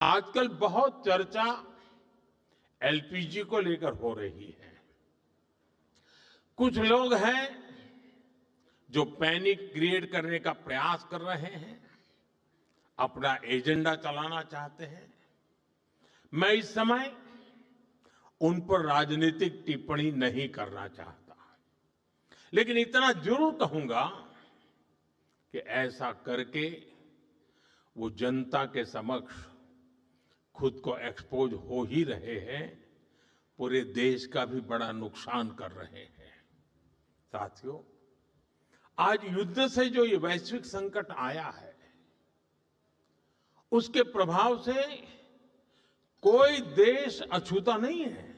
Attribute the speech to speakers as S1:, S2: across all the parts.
S1: आजकल बहुत चर्चा एलपीजी को लेकर हो रही है। कुछ लोग हैं जो पैनिक क्रिएट करने का प्रयास कर रहे हैं, अपना एजेंडा चलाना चाहते हैं। मैं इस समय उन पर राजनीतिक टिप्पणी नहीं करना चाहता, लेकिन इतना जरूर कहूंगा कि ऐसा करके वो जनता के समक्ष खुद को एक्सपोज हो ही रहे हैं, पूरे देश का भी बड़ा नुकसान कर रहे हैं। साथियों, आज युद्ध से जो ये वैश्विक संकट आया है, उसके प्रभाव से कोई देश अछूता नहीं है।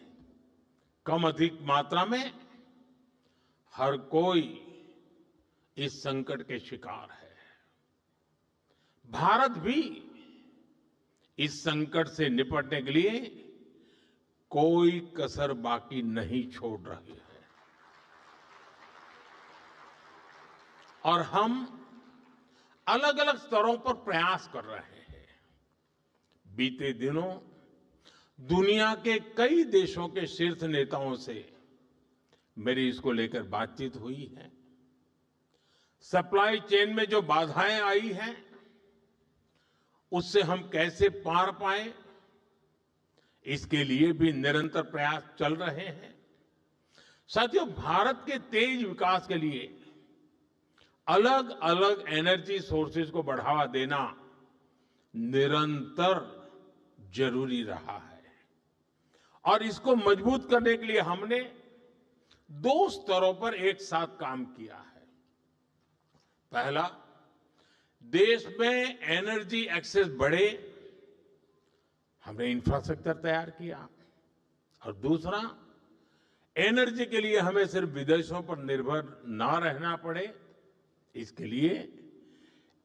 S1: कम अधिक मात्रा में हर कोई इस संकट के शिकार है। भारत भी इस संकट से निपटने के लिए कोई कसर बाकी नहीं छोड़ रही है और हम अलग अलग स्तरों पर प्रयास कर रहे हैं। बीते दिनों दुनिया के कई देशों के शीर्ष नेताओं से मेरी इसको लेकर बातचीत हुई है। सप्लाई चेन में जो बाधाएं आई हैं, उससे हम कैसे पार पाए, इसके लिए भी निरंतर प्रयास चल रहे हैं। साथियों, भारत के तेज विकास के लिए अलग अलग एनर्जी सोर्सेज को बढ़ावा देना निरंतर जरूरी रहा है और इसको मजबूत करने के लिए हमने दो स्तरों पर एक साथ काम किया है। पहला, देश में एनर्जी एक्सेस बढ़े, हमने इंफ्रास्ट्रक्चर तैयार किया और दूसरा, एनर्जी के लिए हमें सिर्फ विदेशों पर निर्भर ना रहना पड़े, इसके लिए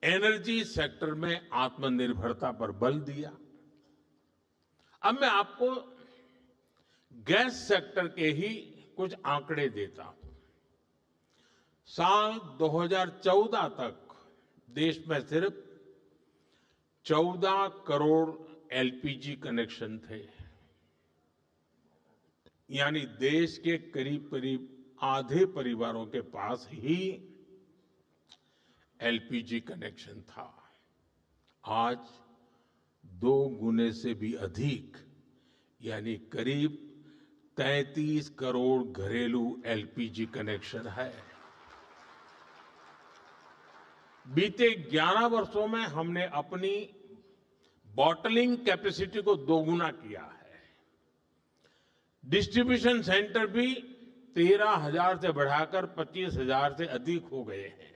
S1: एनर्जी सेक्टर में आत्मनिर्भरता पर बल दिया। अब मैं आपको गैस सेक्टर के ही कुछ आंकड़े देता हूं। साल 2014 तक देश में सिर्फ 14 करोड़ एलपीजी कनेक्शन थे, यानी देश के करीब करीब आधे परिवारों के पास ही एलपीजी कनेक्शन था। आज 2 गुने से भी अधिक, यानी करीब 33 करोड़ घरेलू एलपीजी कनेक्शन है। बीते 11 वर्षों में हमने अपनी बॉटलिंग कैपेसिटी को दोगुना किया है। डिस्ट्रीब्यूशन सेंटर भी 13,000 से बढ़ाकर 25,000 से अधिक हो गए हैं।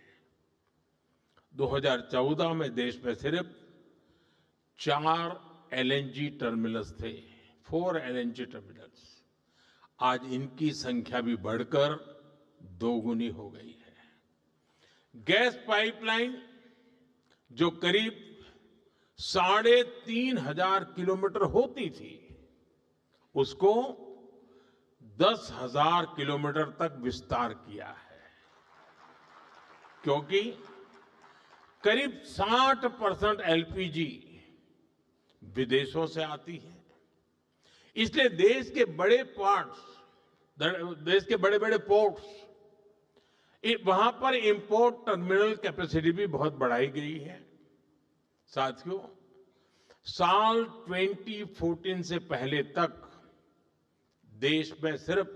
S1: 2014 में देश में सिर्फ 4 एलएनजी टर्मिनल्स थे, 4 एलएनजी टर्मिनल्स। आज इनकी संख्या भी बढ़कर 2 गुनी हो गई है। गैस पाइपलाइन जो करीब 3,500 किलोमीटर होती थी, उसको 10,000 किलोमीटर तक विस्तार किया है, क्योंकि करीब 60% एलपीजी विदेशों से आती है। इसलिए देश के बड़े बड़े पोर्ट्स, वहां पर इंपोर्ट टर्मिनल कैपेसिटी भी बहुत बढ़ाई गई है। साथियों, साल 2014 से पहले तक देश में सिर्फ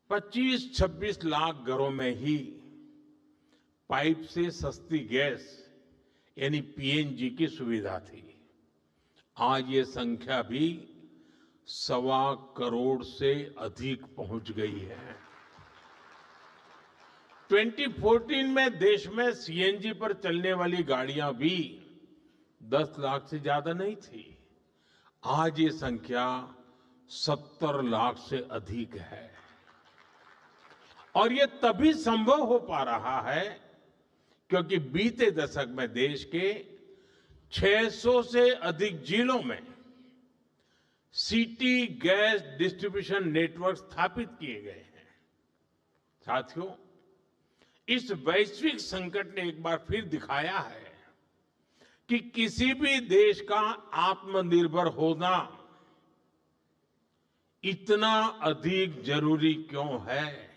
S1: 25-26 लाख घरों में ही पाइप से सस्ती गैस यानी पीएनजी की सुविधा थी। आज ये संख्या भी 1.25 करोड़ से अधिक पहुंच गई है। 2014 में देश में सीएनजी पर चलने वाली गाड़ियां भी 10 लाख से ज्यादा नहीं थी। आज ये संख्या 70 लाख से अधिक है और ये तभी संभव हो पा रहा है क्योंकि बीते दशक में देश के 600 से अधिक जिलों में सिटी गैस डिस्ट्रीब्यूशन नेटवर्क स्थापित किए गए हैं। साथियों, इस वैश्विक संकट ने एक बार फिर दिखाया है कि किसी भी देश का आत्मनिर्भर होना इतना अधिक जरूरी क्यों है।